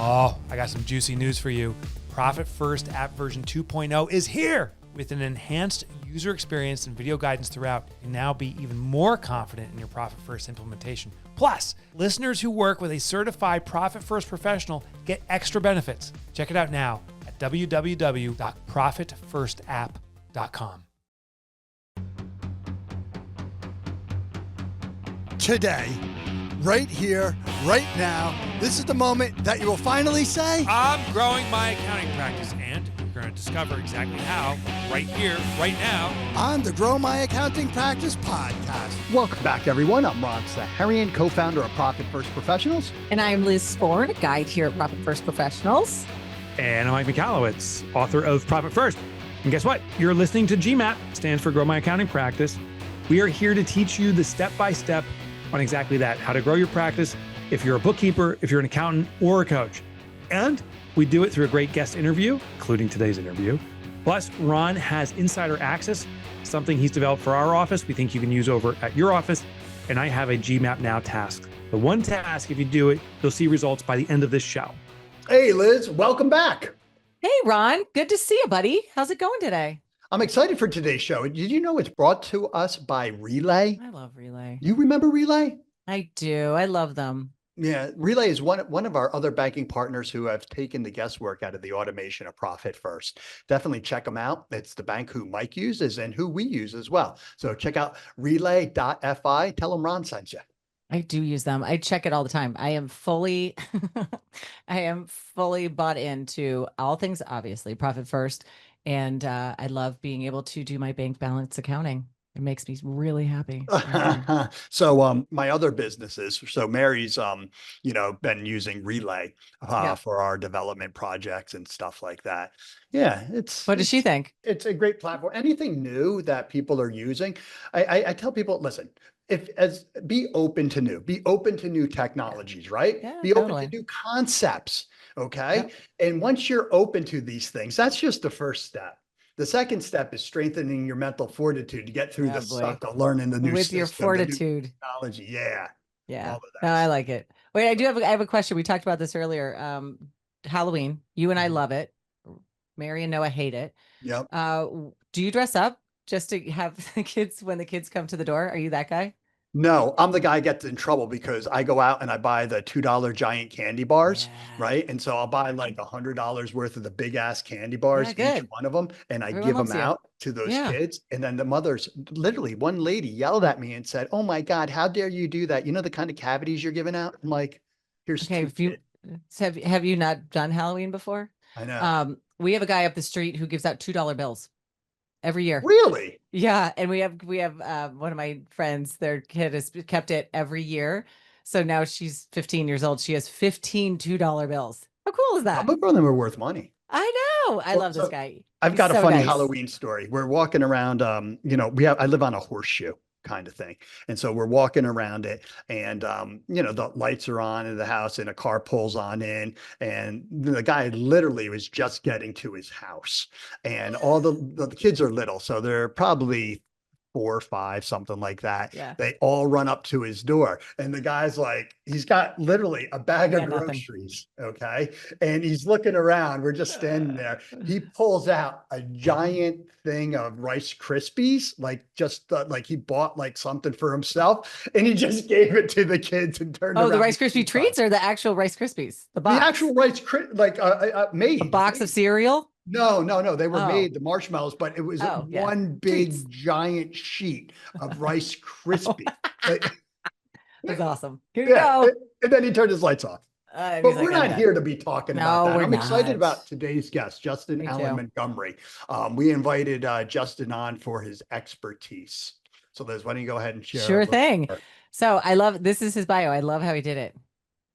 Oh, I got some juicy news for you. Profit First app version 2.0 is here. With an enhanced user experience and video guidance throughout, you can now be even more confident in your Profit First implementation. Plus, listeners who work with a certified Profit First professional get extra benefits. Check it out now at www.profitfirstapp.com. Today, right here, right now, this is the moment that you will finally say, I'm growing my accounting practice, and you're going to discover exactly how right here, right now, on the Grow My Accounting Practice podcast. Welcome back, everyone. I'm Ron Saharian, co-founder of Profit First Professionals. And I'm Liz Ford, guide here at Profit First Professionals. And I'm Mike Michalowicz, author of Profit First. And guess what? You're listening to GMAP, stands for Grow My Accounting Practice. We are here to teach you the step-by-step on exactly that, how to grow your practice if you're a bookkeeper, if you're an accountant, or a coach. And we do it through a great guest interview, including today's interview. Plus, Ron has insider access, something he's developed for our office we think you can use over at your office. And I have a GMAP Now task. The one task, if you do it, you'll see results by the end of this show. Hey, Liz, welcome back. Hey, Ron. Good to see you, buddy. How's it going today? I'm excited for today's show. Did you know it's brought to us by Relay? I love Relay. You remember Relay? I do. I love them. Yeah, Relay is one of our other banking partners who have taken the guesswork out of the automation of Profit First. Definitely check them out. It's the bank who Mike uses and who we use as well. So check out relay.fi. Tell them Ron sent you. I do use them. I check it all the time. I am fully bought into all things, obviously, Profit First. And I love being able to do my bank balance accounting. It makes me really happy. So my other businesses, so Mary's, been using Relay for our development projects and stuff like that. Yeah, What does she think? It's a great platform. Anything new that people are using, I tell people, listen, be open to new technologies, right? Yeah, be open totally. to new concepts. Okay. Yep. And once you're open to these things, that's just the first step. The second step is strengthening your mental fortitude to get through the suck of learning the new With system, your fortitude. the new technology. Yeah. Yeah. All of that No, I stuff. like it. Wait, I have a question. We talked about this earlier. Halloween, you and I love it. Mary and Noah hate it. Yep. Do you dress up just to have the kids when the kids come to the door? Are you that guy? No, I'm the guy who gets in trouble because I go out and I buy the $2 giant candy bars, right? And so I'll buy like $100 worth of the big ass candy bars, each one of them, and I Everyone give them loves you. out to those kids. And then the mothers, literally one lady yelled at me and said, "Oh my God, how dare you do that? You know the kind of cavities you're giving out?" I'm like, here's Okay, have you not done Halloween before? I know. We have a guy up the street who gives out $2 bills every year. Really? Yeah, and we have one of my friends, their kid has kept it every year. So now she's 15 years old. She has 15 $2 bills. How cool is that? Both of them are worth money. I know. I love this guy. I've He's got a so funny nice. Halloween story. We're walking around, I live on a horseshoe kind of thing. And so we're walking around it and, the lights are on in the house and a car pulls on in and the guy literally was just getting to his house and all the kids are little. So they're probably 4 or 5, something like that. Yeah. They all run up to his door and the guy's like, he's got literally a bag of nothing. groceries. Okay. And he's looking around. We're just standing there. He pulls out a giant thing of Rice Krispies, like like he bought like something for himself and he just gave it to the kids and turned around. Oh, the Rice Krispie treats or the actual Rice Krispies? The box. The actual Rice Krispies, made. A box of cereal? No. They were made, the marshmallows, but it was one big giant sheet of Rice Krispies. That's awesome. Here you go. And then he turned his lights off. But we're not here to be talking about that. I'm excited about today's guest, Justin Allan Montgomery. We invited Justin on for his expertise. So Liz, why don't you go ahead and share? Sure thing. So this is his bio. I love how he did it.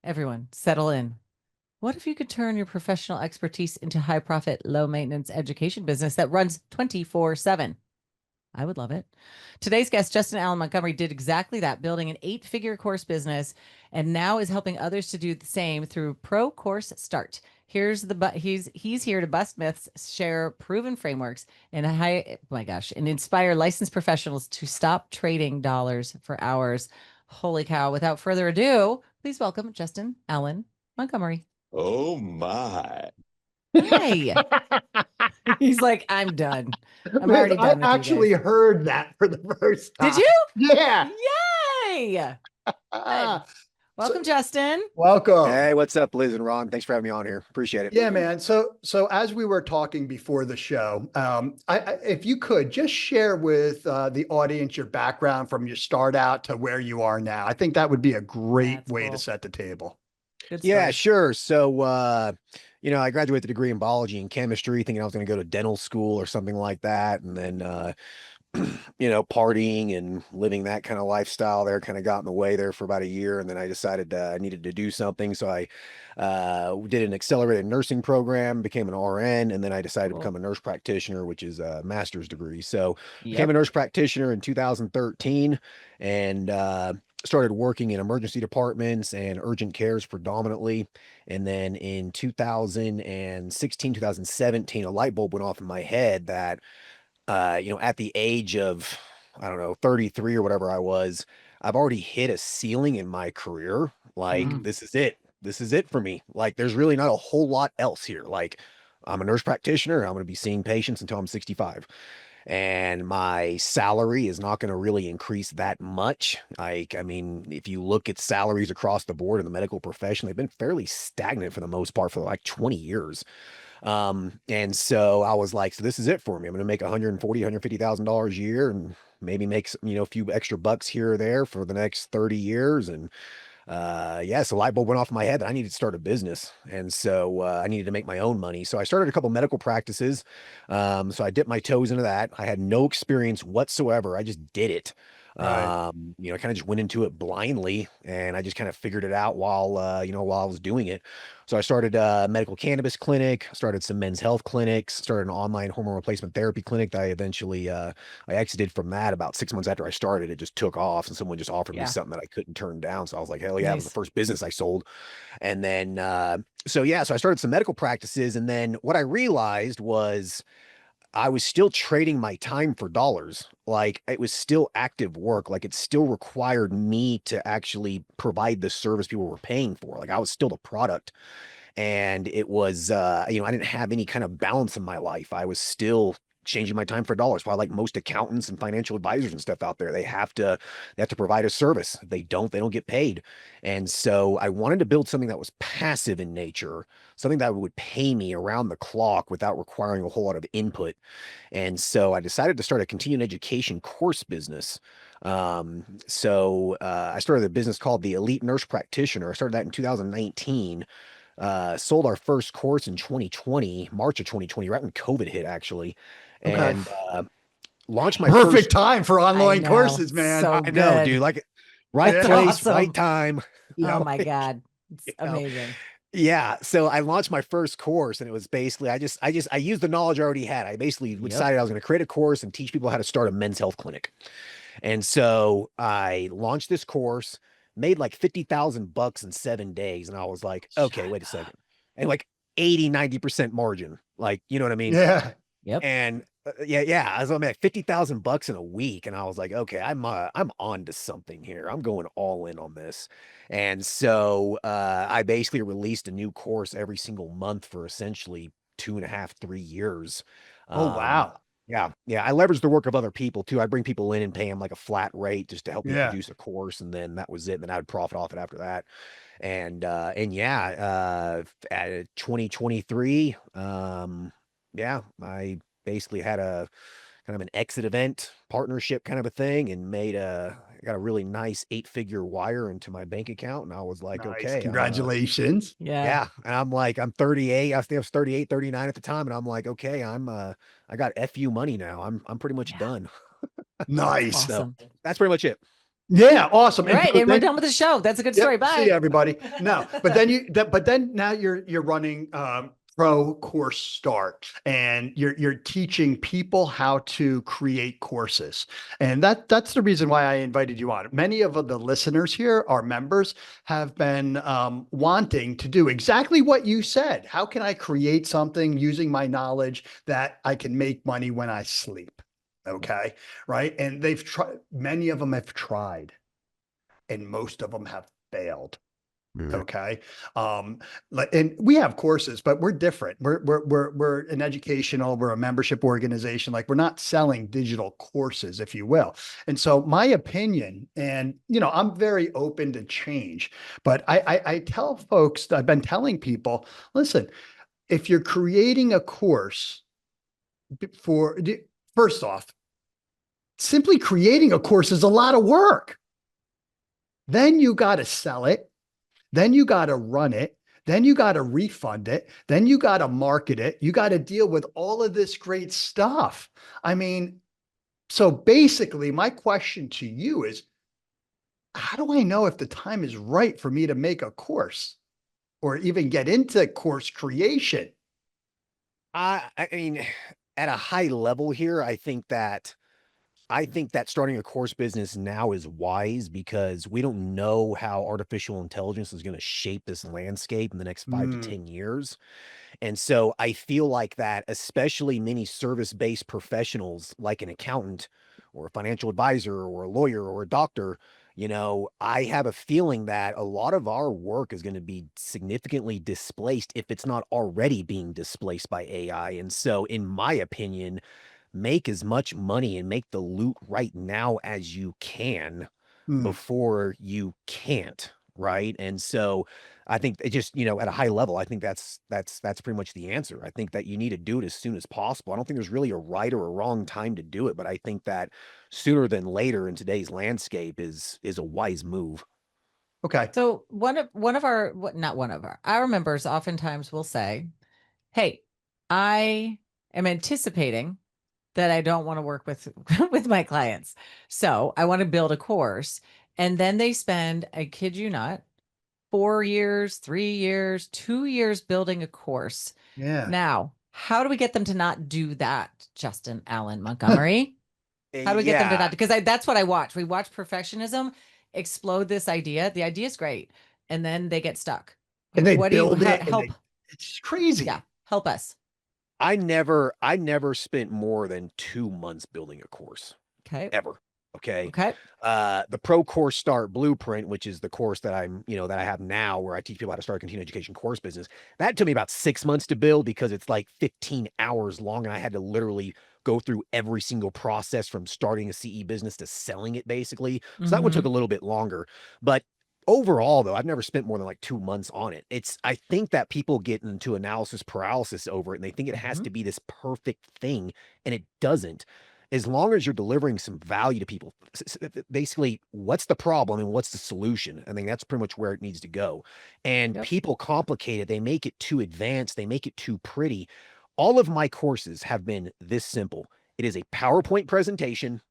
Everyone settle in. What if you could turn your professional expertise into high profit, low maintenance education business that runs 24/7? I would love it. Today's guest, Justin Allan Montgomery, did exactly that, building an 8-figure course business, and now is helping others to do the same through ProCourseStart. He's here to bust myths, share proven frameworks, and inspire licensed professionals to stop trading dollars for hours. Holy cow! Without further ado, please welcome Justin Allan Montgomery. Oh my. Hey, he's like, I'm done. I'm Man, already I done with actually you guys. heard that for the first time. Did you? Yeah. Yay! Ah, Welcome, so, Justin. welcome. Hey, what's up, Liz and Ron? Thanks for having me on here. Appreciate it. Yeah, man. So as we were talking before the show, if you could just share with the audience your background from your start out to where you are now, I think that would be a great That's way to cool. set the table. Good Yeah, story. sure. So, I graduated with a degree in biology and chemistry, thinking I was going to go to dental school or something like that. And then, partying and living that kind of lifestyle there kind of got in the way there for about a year. And then I decided I needed to do something. So I did an accelerated nursing program, became an RN, and then I decided to Cool. become a nurse practitioner, which is a master's degree. So became Yep. a nurse practitioner in 2013 and started working in emergency departments and urgent cares predominantly. And then in 2016, 2017, a light bulb went off in my head that at the age of, I don't know, 33 or whatever I was, I've already hit a ceiling in my career. Like, Mm. this is it. This is it for me. Like, there's really not a whole lot else here. Like, I'm a nurse practitioner. I'm going to be seeing patients until I'm 65. And my salary is not going to really increase that much. Like, I mean, if you look at salaries across the board in the medical profession, they've been fairly stagnant for the most part for like 20 years. And so I was like, so this is it for me. I'm going to make $150,000 a year and maybe make, a few extra bucks here or there for the next 30 years. And so light bulb went off in my head that I needed to start a business. And so I needed to make my own money. So I started a couple medical practices. So I dipped my toes into that. I had no experience whatsoever. I just did it. Right. Kind of just went into it blindly and I just kind of figured it out while I was doing it. So I started a medical cannabis clinic, started some men's health clinics, started an online hormone replacement therapy clinic that I eventually, I exited from that about 6 months after I started. It just took off and someone just offered me Yeah. something that I couldn't turn down. So I was like, hell yeah, it was the Nice. first business I sold. And then, so I started some medical practices. And then what I realized was I was still trading my time for dollars. Like it was still active work. Like it still required me to actually provide the service people were paying for. Like I was still the product. And it was, I didn't have any kind of balance in my life. I was still changing my time for dollars. While like most accountants and financial advisors and stuff out there, they have to provide a service. If they don't get paid. And so I wanted to build something that was passive in nature, something that would pay me around the clock without requiring a whole lot of input. And so I decided to start a continuing education course business. I started a business called the Elite Nurse Practitioner. I started that in 2019. Sold our first course in 2020, March of 2020, right when COVID hit, actually, Okay. and launched my Perfect first. time for I online know. courses, man. So I know, good. dude. Like, right Yeah. place, Awesome. right time. Oh Yeah. my God. It's You know? amazing. Yeah. So I launched my first course, and it was basically I used the knowledge I already had. I basically decided I was going to create a course and teach people how to start a men's health clinic. And so I launched this course, made like $50,000 in 7 days. And I was like, okay, wait a second. And like 90% margin. Like, you know what I mean? Yeah. Yep. And I was like $50,000 in a week. And I was like, okay, I'm on to something here. I'm going all in on this. And so I basically released a new course every single month for essentially 2.5, 3 years. Oh, wow. Yeah. I leveraged the work of other people too. I bring people in and pay them like a flat rate just to help me Yeah. produce a course. And then that was it. And then I would profit off it after that. At 2023, I basically had a kind of an exit event partnership kind of a thing and got a really nice 8-figure wire into my bank account. And I was like, Nice. okay, Congratulations. Yeah. and I'm like, I'm 38. I think I was 38, 39 at the time. And I'm like, okay, I got FU money now. I'm pretty much done. Nice. Awesome. That's pretty much it. Yeah. Awesome. All right. but And we're then- done with the show. That's a good Yep, story. Bye. See you, everybody. No, but then now you're running ProCourseStart and you're teaching people how to create courses. And that's the reason why I invited you on. Many of the listeners here, our members, have been wanting to do exactly what you said. How can I create something using my knowledge that I can make money when I sleep? Okay. Right. And many of them have tried. And most of them have failed. Okay. And we have courses, but we're different. We're an educational, we're a membership organization. Like we're not selling digital courses, if you will. And so my opinion, and I'm very open to change, but I tell folks, I've been telling people, listen, if you're creating a course first off, simply creating a course is a lot of work. Then you got to sell it. Then you got to run it. Then you got to refund it. Then you got to market it. You got to deal with all of this great stuff. I mean, so basically my question to you is, how do I know if the time is right for me to make a course or even get into course creation? I mean, at a high level here, I think that starting a course business now is wise because we don't know how artificial intelligence is going to shape this landscape in the next 5 to 10 years. And so I feel like that, especially many service-based professionals like an accountant or a financial advisor or a lawyer or a doctor, I have a feeling that a lot of our work is going to be significantly displaced if it's not already being displaced by AI. And so, in my opinion, make as much money and make the loot right now as you can before you can't, right? And so I think it just, at a high level, I think that's pretty much the answer. I think that you need to do it as soon as possible. I don't think there's really a right or a wrong time to do it, but I think that sooner than later in today's landscape is a wise move. Okay. So our members oftentimes will say, "Hey, I am anticipating that I don't want to work with with my clients. So I want to build a course." And then they spend, I kid you not, 4 years, 3 years, 2 years building a course. Yeah. Now, how do we get them to not do that, Justin Allan Montgomery? How do we get them to not? Because that's what I watch. We watch perfectionism explode this idea. The idea is great. And then they get stuck. And they what build do you it. help? It's crazy. Yeah. Help us. I never spent more than 2 months building a course. Okay. Ever. Okay. Okay. The ProCourseStart blueprint, which is the course that that I have now, where I teach people how to start a continuing education course business. That took me about 6 months to build because it's like 15 hours long. And I had to literally go through every single process from starting a CE business to selling it, basically. So that one took a little bit longer. But overall, though, I've never spent more than like 2 months on it. I think that people get into analysis paralysis over it and they think it has to be this perfect thing, and it doesn't. As long as you're delivering some value to people, basically, what's the problem and what's the solution? I think that's pretty much where it needs to go. And people complicate it. They make it too advanced. They make it too pretty. All of my courses have been this simple. It is a PowerPoint presentation,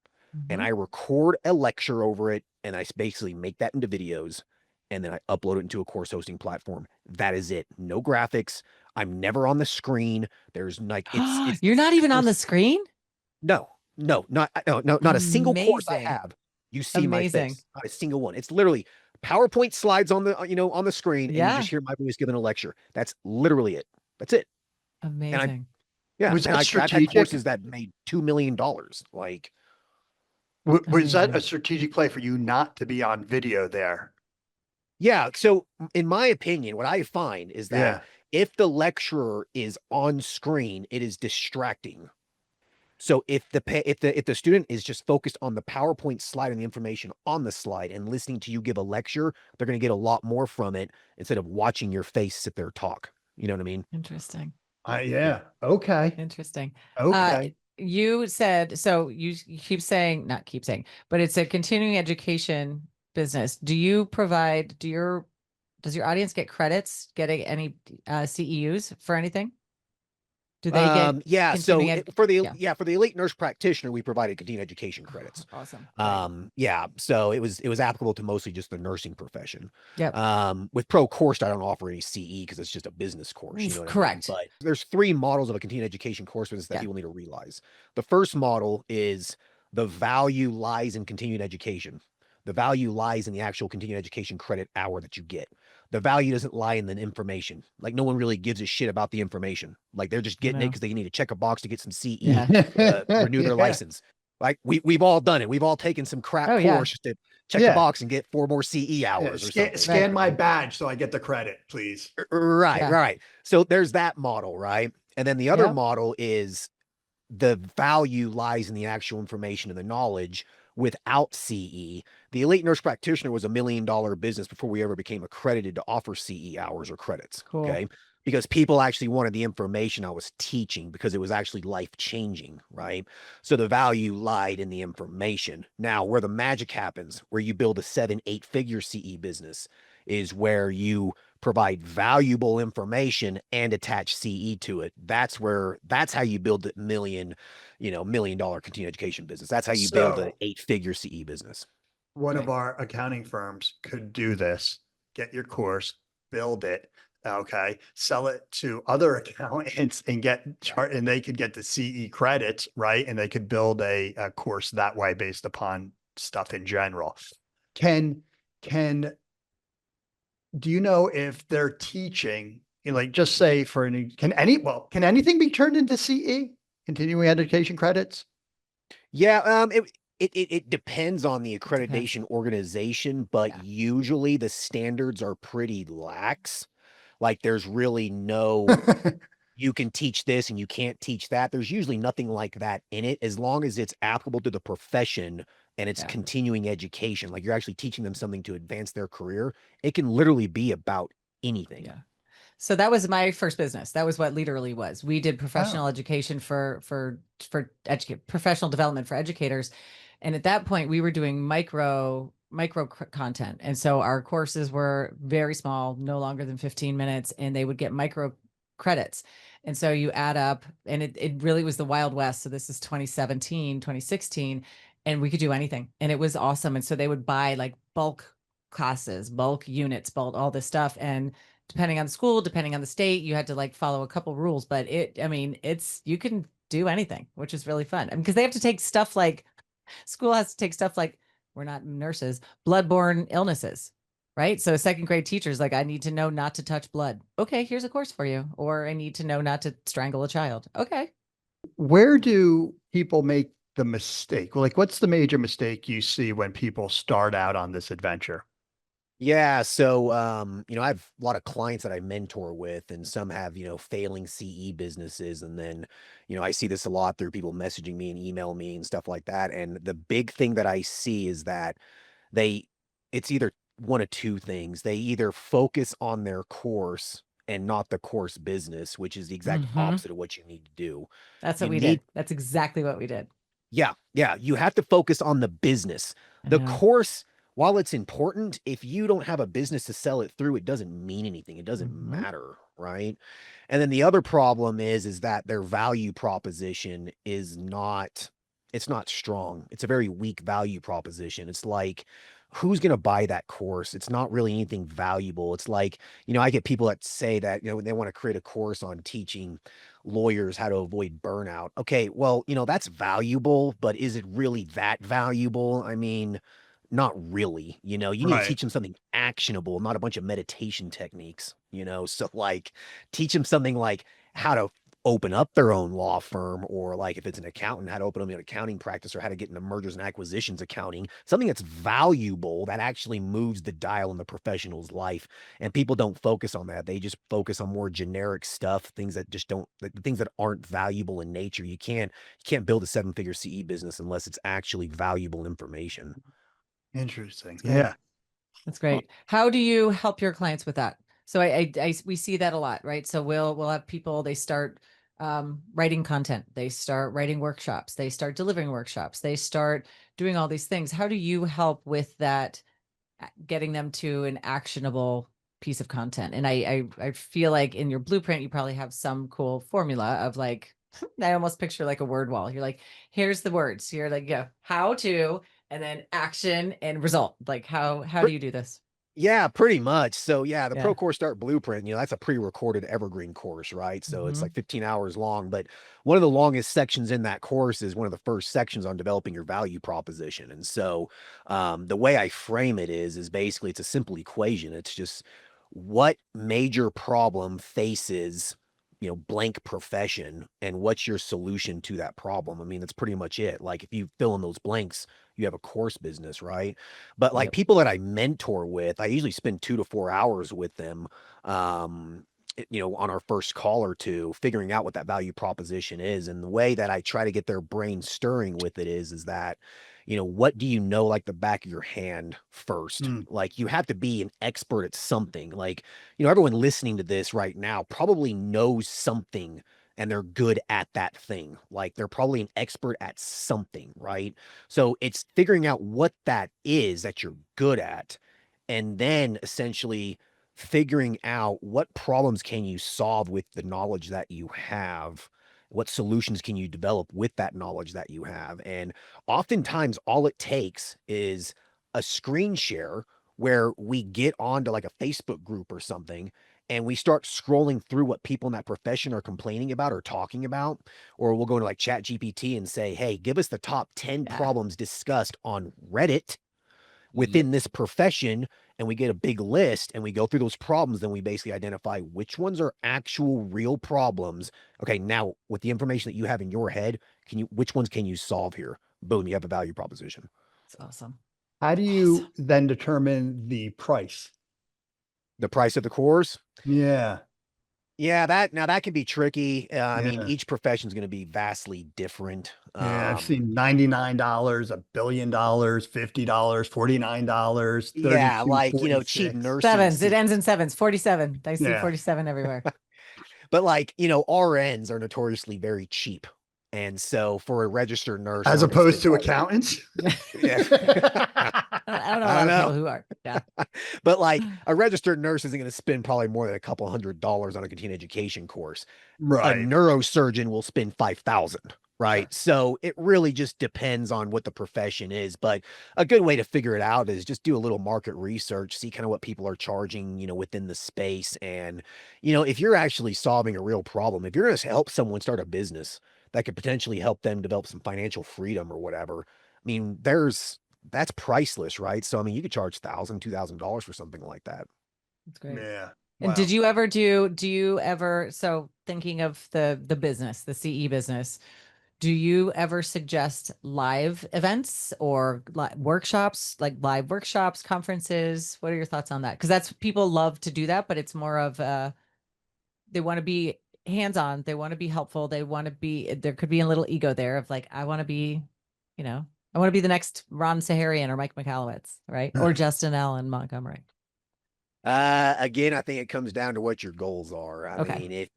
and I record a lecture over it, and I basically make that into videos, and then I upload it into a course hosting platform. That is it. No graphics. I'm never on the screen. There's like it's You're not even on the screen? No, not a single course I have. You see my face. Not a single one. It's literally PowerPoint slides on the on the screen, and you just hear my voice giving a lecture. That's literally it. That's it. Amazing. Was that I've had strategic? courses that made $2 million. Like, was that a strategic play for you not to be on video there? yeah. So in my opinion, what I find is that if the lecturer is on screen, it is distracting. So if the student is just focused on the PowerPoint slide and the information on the slide and listening to you give a lecture, they're going to get a lot more from it instead of watching your face sit there talk. You know what I mean? Interesting. Yeah. Okay. Interesting. Okay. You said, so you not keep saying, but it's a continuing education business. Do you provide, does your audience get credits, getting any CEUs for anything? Do they get for the elite nurse practitioner, we provided continuing education credits. Awesome. So it was applicable to mostly just the nursing profession. Yep. With ProCourseStart, I don't offer any CE because it's just a business course. You know what Correct. I mean? But there's 3 models of a continuing education course business that people need to realize. The first model is the value lies in continuing education. The value lies in the actual continuing education credit hour that you get. The value doesn't lie in the information. Like, no one really gives a shit about the information. Like, they're just getting it because they need to check a box to get some CE, renew their license. Like, we've all done it. We've all taken some crap course just to check the Yeah. box and get 4 more CE Yeah, hours or scan, something. scan my badge so I get the credit, please. Right, Yeah. right. So there's that model, right? And then the other Yep. model is the value lies in the actual information and the knowledge without CE. The elite nurse practitioner was $1 million business before we ever became accredited to offer CE hours or credits. Cool. Okay. Because people actually wanted the information I was teaching because it was actually life changing. Right. So the value lied in the information. Now, where the magic happens, where you build a 7-8 figure CE business, is where you provide valuable information and attach CE to it. That's how you build the $1 million continuing education business. That's how you build an So 8-figure CE business. one Right. of our accounting firms could do this, get your course, build it, okay, sell it to other accountants and and they could get the CE credits, right? And they could build a course that way based upon stuff in general. Can do you know if they're teaching, like just say can anything be turned into CE, continuing education credits? Yeah, it depends on the Depends. accreditation organization, but Yeah. usually the standards are pretty lax. Like there's really no you can teach this and you can't teach that. There's usually nothing like that in it, as long as it's applicable to the profession and it's Yeah. continuing education. Like you're actually teaching them something to advance their career. It can literally be about anything. Yeah. So that was my first business. That was what Leaderly was. We did professional education for professional development for educators. And at that point we were doing micro content. And so our courses were very small, no longer than 15 minutes, and they would get micro credits. And so you add up, and it really was the Wild West. So this is 2017, 2016, and we could do anything. And it was awesome. And so they would buy like bulk classes, bulk units, bulk all this stuff. And depending on the school, depending on the state, you had to like follow a couple rules, but you can do anything, which is really fun. Because they have to take stuff like school has to take stuff like, we're not nurses, bloodborne illnesses, right? So second grade teachers, like, I need to know not to touch blood. Okay, here's a course for you. Or I need to know not to strangle a child. Okay. Where do people make the mistake? Like, what's the major mistake you see when people start out on this adventure? Yeah. So, I have a lot of clients that I mentor with, and some have, failing CE businesses. And then, I see this a lot through people messaging me and email me and stuff like that. And the big thing that I see is that it's either one of two things. They either focus on their course and not the course business, which is the exact opposite of what you need to do. That's You what we need did. That's exactly what we did. Yeah, yeah. You have to focus on the business. The Yeah. course, while it's important, if you don't have a business to sell it through, it doesn't mean anything. It doesn't matter, right? And then the other problem is that their value proposition it's not strong. It's a very weak value proposition. It's like, who's going to buy that course? It's not really anything valuable. It's like, I get people that say that, they want to create a course on teaching lawyers how to avoid burnout. Okay, well, that's valuable, but is it really that valuable? I mean, not really. You need to Right. teach them something actionable, not a bunch of meditation techniques, so like teach them something like how to open up their own law firm, or like if it's an accountant, how to open up an accounting practice, or how to get into mergers and acquisitions accounting, something that's valuable that actually moves the dial in the professional's life. And people don't focus on that. They just focus on more generic stuff, things that just don't, the things that aren't valuable in nature. You can't build a 7-figure CE business unless it's actually valuable information. Interesting. Great. Yeah. That's great. How do you help your clients with that? So we see that a lot, right? So we'll have people, they start writing content, they start writing workshops, they start delivering workshops, they start doing all these things. How do you help with that, getting them to an actionable piece of content? And I feel like in your blueprint, you probably have some cool formula of like, I almost picture like a word wall. You're like, here's the words. You're like, yeah, how to, and then action and result. Like how do you do this? Yeah, pretty much. So yeah, the Yeah. ProCourseStart blueprint, that's a pre-recorded evergreen course, right? So it's Mhm. like 15 hours long, but one of the longest sections in that course is one of the first sections on developing your value proposition. And so the way I frame it is basically it's a simple equation. It's just, what major problem faces blank profession and what's your solution to that problem. I mean, that's pretty much it. Like if you fill in those blanks, you have a course business, right? But like Yep. people that I mentor with, I usually spend 2 to 4 hours with them, on our first call or two, figuring out what that value proposition is. And the way that I try to get their brain stirring with it is that, what do you know like the back of your hand first? Mm. Like you have to be an expert at something. Like, everyone listening to this right now probably knows something and they're good at that thing. Like they're probably an expert at something, right? So it's figuring out what that is that you're good at, and then essentially figuring out what problems can you solve with the knowledge that you have, what solutions can you develop with that knowledge that you have. And oftentimes all it takes is a screen share where we get onto like a Facebook group or something and we start scrolling through what people in that profession are complaining about or talking about, or we'll go to like Chat GPT and say, hey, give us the top 10 Yeah. problems discussed on Reddit Yep. within this profession, and we get a big list and we go through those problems. Then we basically identify which ones are actual real problems. Okay, now with the information that you have in your head, which ones can you solve here? Boom, you have a value proposition. It's awesome. How do you then determine the price? The price of the course? Yeah. Yeah, that can be tricky. I mean, Yeah. each profession is going to be vastly different. Yeah, I've seen $99, $1 billion, $50, $49, Yeah, 32, like, cheap 46. nurses. Sevens. It ends in sevens. 47. I see Yeah. 47 everywhere. But like, RNs are notoriously very cheap. And so for a registered nurse, As they're not gonna opposed spend to all- accountants. Yeah. I don't know a I lot don't of know. people who are. Yeah. But like a registered nurse isn't going to spend probably more than a couple $100 on a continuing education course. A Right. neurosurgeon will spend 5,000, right? So it really just depends on what the profession is. But a good way to figure it out is just do a little market research, see kind of what people are charging, within the space. And, if you're actually solving a real problem, if you're going to help someone start a business that could potentially help them develop some financial freedom or whatever, I mean, that's priceless, right? So, I mean, you could charge $1,000, $2,000 for something like that. That's great. Yeah. And Wow. do you ever, so thinking of the business, the CE business, do you ever suggest live events or workshops, like live workshops, conferences? What are your thoughts on that? Because that's, people love to do that, but it's more of they want to be hands-on. They want to be helpful. They want to be, there could be a little ego there of like, I want to be, I want to be the next Ron Saharian or Mike McAllowitz, right? Or Justin Allan Montgomery. Again, I think it comes down to what your goals are. I Okay. mean,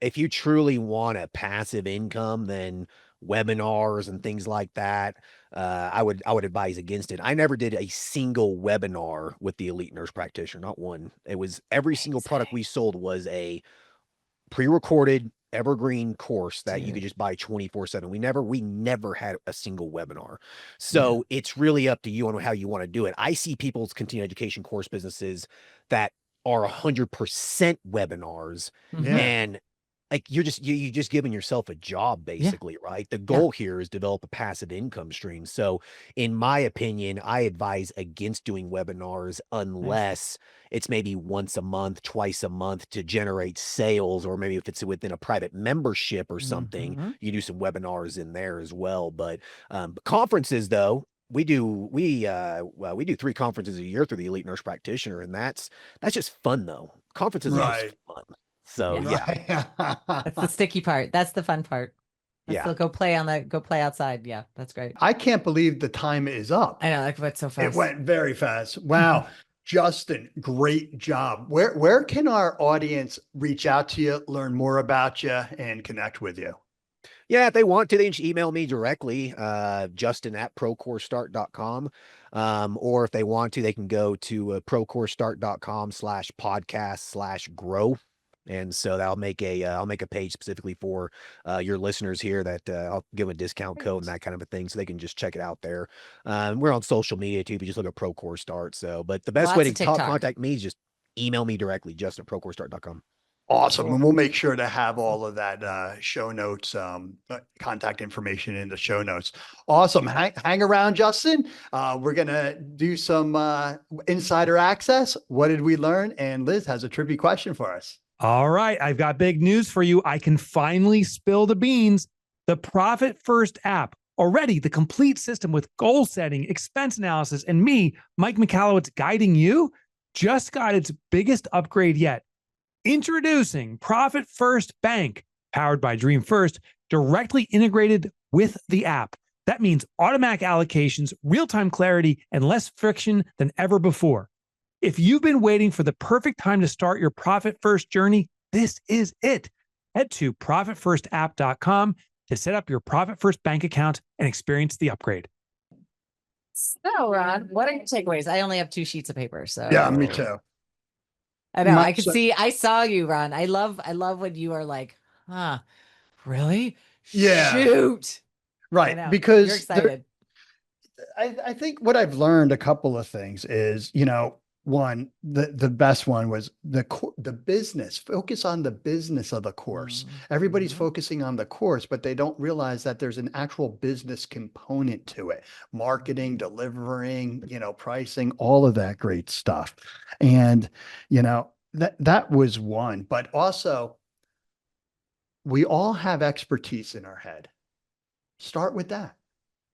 if you truly want a passive income, then webinars and things like that, I would advise against it. I never did a single webinar with the Elite Nurse Practitioner, not one. It was every single product we sold was a pre-recorded evergreen course that you could just buy 24/7. We never had a single webinar. So it's really up to you on how you want to do it. I see people's continuing education course businesses that are 100% webinars, Yeah. and like you just giving yourself a job basically, right? The goal here is develop a passive income stream. So in my opinion, I advise against doing webinars unless it's maybe once a month, twice a month to generate sales, or maybe if it's within a private membership or something, you do some webinars in there as well. But conferences though, we do 3 conferences a year through the Elite Nurse Practitioner, and that's just fun though. Conferences are just fun. So yeah. That's the sticky part. That's the fun part. Go play outside. Yeah, that's great. I can't believe the time is up. I know, like went so fast. It went very fast. Wow. Justin, great job. Where can our audience reach out to you, learn more about you, and connect with you? Yeah, if they want to, they can just email me directly, justin@ProCourseStart.com. Or if they want to, they can go to ProCourseStart.com/podcast/grow. And so I'll make a page specifically for your listeners here that I'll give them a discount code and that kind of a thing, so they can just check it out there. We're on social media too, if you just look at ProCourseStart. So, but the best way to contact me is just email me directly, justin@ProCourseStart.com. Awesome. And we'll make sure to have all of that show notes, contact information in the show notes. Awesome. Hang around, Justin. We're going to do some insider access. What did we learn? And Liz has a trippy question for us. All right, I've got big news for you. I can finally spill the beans. The Profit First app, already the complete system with goal setting, expense analysis, and me, Mike Michalowicz, guiding you, just got its biggest upgrade yet. Introducing Profit First Bank, powered by Dream First, directly integrated with the app. That means automatic allocations, real-time clarity, and less friction than ever before. If you've been waiting for the perfect time to start your Profit First journey, this is it. Head to profitfirstapp.com to set up your Profit First bank account and experience the upgrade. So, Ron, what are your takeaways? I only have 2 sheets of paper, so Yeah, me too. I know. My- I could see. I saw you, Ron. I love when you are like, huh, really? Yeah. Shoot. I Right. know. Because You're excited. I think what I've learned a couple of things is, one, the best one was the business. Focus on the business of the course. Everybody's Mhm. focusing on the course, but they don't realize that there's an actual business component to it. Marketing, delivering, pricing, all of that great stuff. And, that was one, but also we all have expertise in our head. Start with that.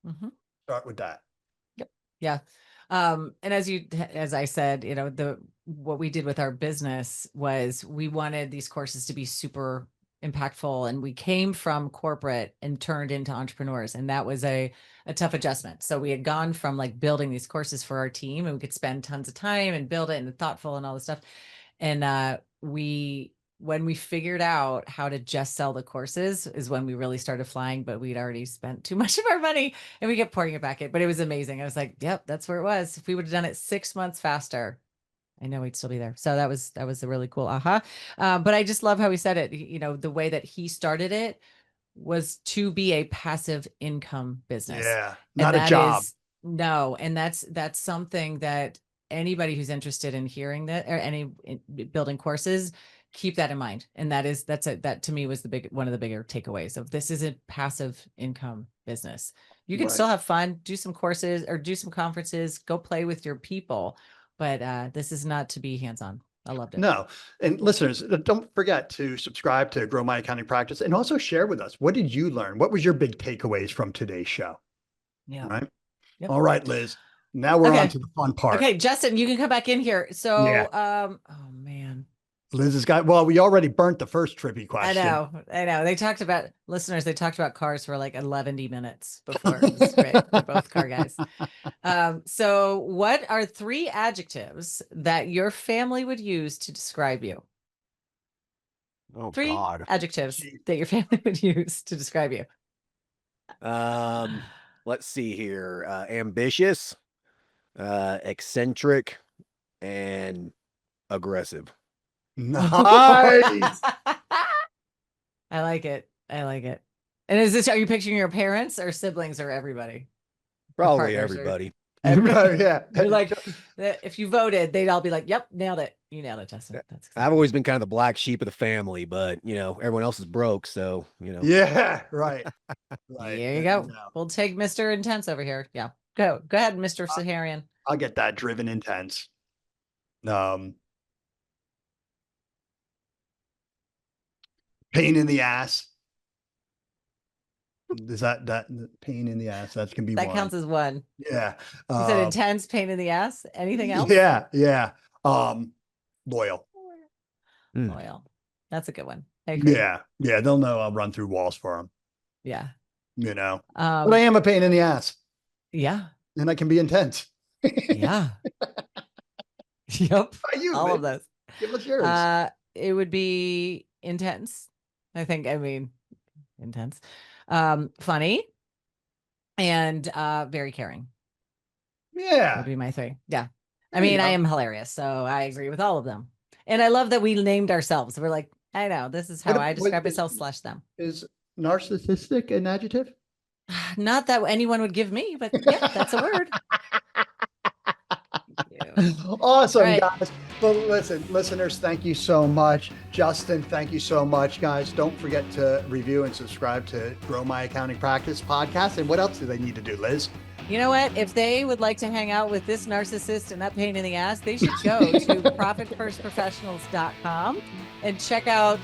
Mhm. Start with that. Yeah. And as I said, what we did with our business was we wanted these courses to be super impactful, and we came from corporate and turned into entrepreneurs. And that was a tough adjustment. So we had gone from like building these courses for our team, and we could spend tons of time and build it and thoughtful and all this stuff. And when we figured out how to just sell the courses is when we really started flying, but we'd already spent too much of our money and we kept pouring it back in. But it was amazing. I was like, yep, that's where it was. If we would have done it 6 months faster, I know we'd still be there. So that was a really cool aha. But I just love how he said it. The way that he started it was to be a passive income business. Yeah. And Not a that job. no, and that's something that anybody who's interested in hearing that or building courses, keep that in mind. And that to me was one of the bigger takeaways of this is a passive income business. You can Right. still have fun, do some courses or do some conferences, go play with your people, but this is not to be hands-on. I loved it. No. And listeners, don't forget to subscribe to Grow My Accounting Practice and also share with us. What did you learn? What was your big takeaways from today's show? Yeah. All right. Yep. All right, Liz. Now we're Okay. on to the fun part. Okay, Justin, you can come back in here. So, Yeah. oh man. Liz has got, we already burnt the first trippy question. I know. They talked about cars for like 11 minutes before. It was great. They're both car guys. So what are 3 adjectives that your family would use to describe you? Oh 3 God. adjectives that your family would use to describe you. Let's see here. Ambitious, eccentric, and aggressive. Nice. I like it. And are you picturing your parents or siblings or everybody? Probably partners or- everybody. Yeah. You're like, if you voted, they'd all be like, yep, nailed it. You nailed it, Justin. That's I've always been kind of the black sheep of the family, but everyone else is broke, so Yeah. Right. Right. There you go. No, We'll take Mr. Intense over here. Yeah. Go ahead, Mr. Saharian. I'll get that. Driven intense. Pain in the ass. Is that pain in the ass? That can be That one. counts as one. Yeah. You said intense pain in the ass. Anything else? Yeah. Yeah. Loyal. Loyal. That's a good one. I agree. Yeah. Yeah. They'll know I'll run through walls for them. Yeah. But I am a pain in the ass. Yeah. And I can be intense. Yeah. Yep. All of those. Give us yours. It would be intense. Intense. Funny and very caring. Yeah. Would be my 3. Yeah. There you I go. am hilarious, so I agree with all of them. And I love that we named ourselves. We're like, I know, this is how I describe myself / them. Is narcissistic an adjective? Not that anyone would give me, but yeah, that's a word. Awesome, Right. guys. Well, listen, listeners, thank you so much. Justin, thank you so much, guys. Don't forget to review and subscribe to Grow My Accounting Practice podcast. And what else do they need to do, Liz? You know what? If they would like to hang out with this narcissist and that pain in the ass, they should go to profitfirstprofessionals.com and check out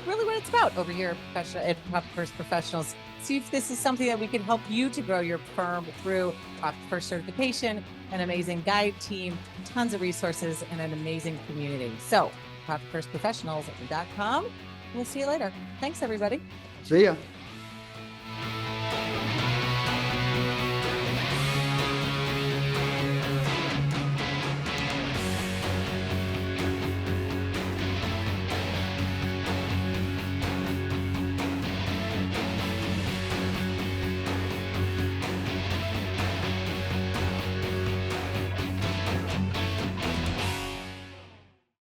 really what it's about over here at Profit First Professionals. See if this is something that we can help you to grow your firm through Profit First certification, an amazing guide team, tons of resources, and an amazing community. So, ProfitFirstProfessionals.com. We'll see you later. Thanks, everybody. See ya.